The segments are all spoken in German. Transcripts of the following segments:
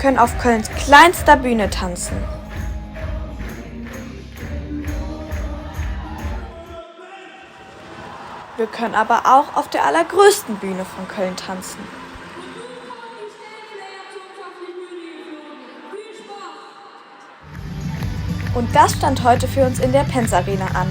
können auf Kölns kleinster Bühne tanzen. Wir können aber auch auf der allergrößten Bühne von Köln tanzen. Und das stand heute für uns in der Pens Arena an.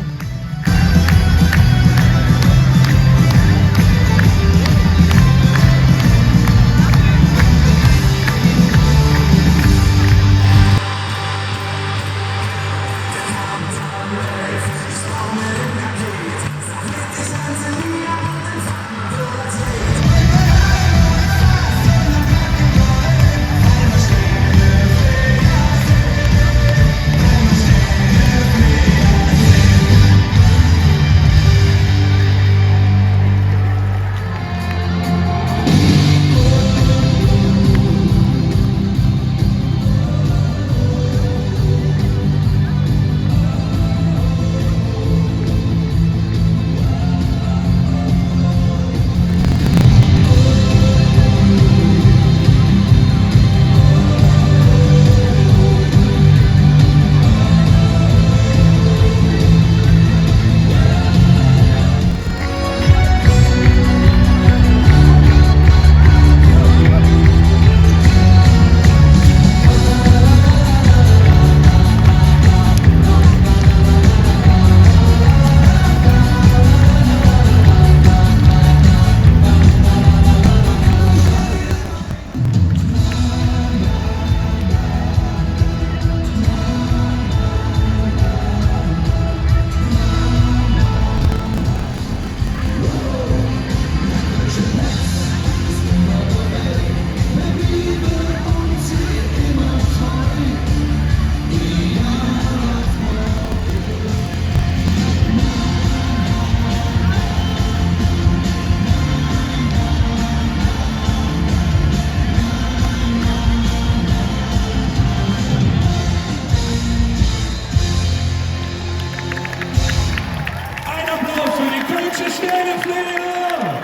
Sterneflieger!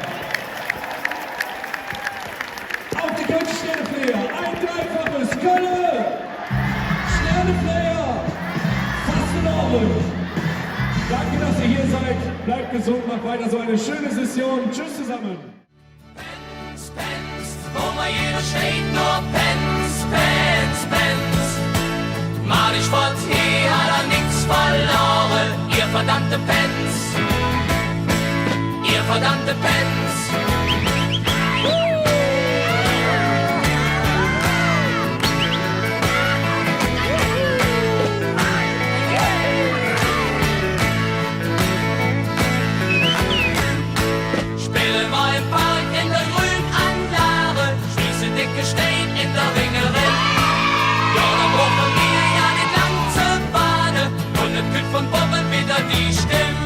Auf die Kölsche Sterneflieger! Ein dreifaches Kölle! Sterneflieger! Fastenabend! Danke, dass ihr hier seid. Bleibt gesund, macht weiter so eine schöne Session. Tschüss zusammen! Pens, Pens, wo mal jeder steht, nur Pens, Pens, Pens. Mal ich fort, hier hat er nix verloren, ihr verdammte Pens. Ihr verdammte Pens. Spielen wir im Park in der Grünanlage, schießen dicke Stein in der Ringerin. Ja, da brauchen wir ja nicht lang zu warten und es gibt von Bobben wieder die Stimme.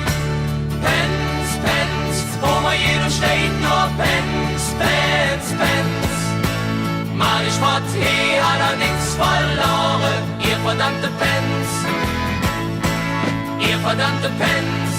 Pens, Pens, wo mal jeder steht, nur Pens, Pens, Pens. Mal ich fort, hier hat er nix verloren, ihr verdammte Pens. Ihr verdammte Pens.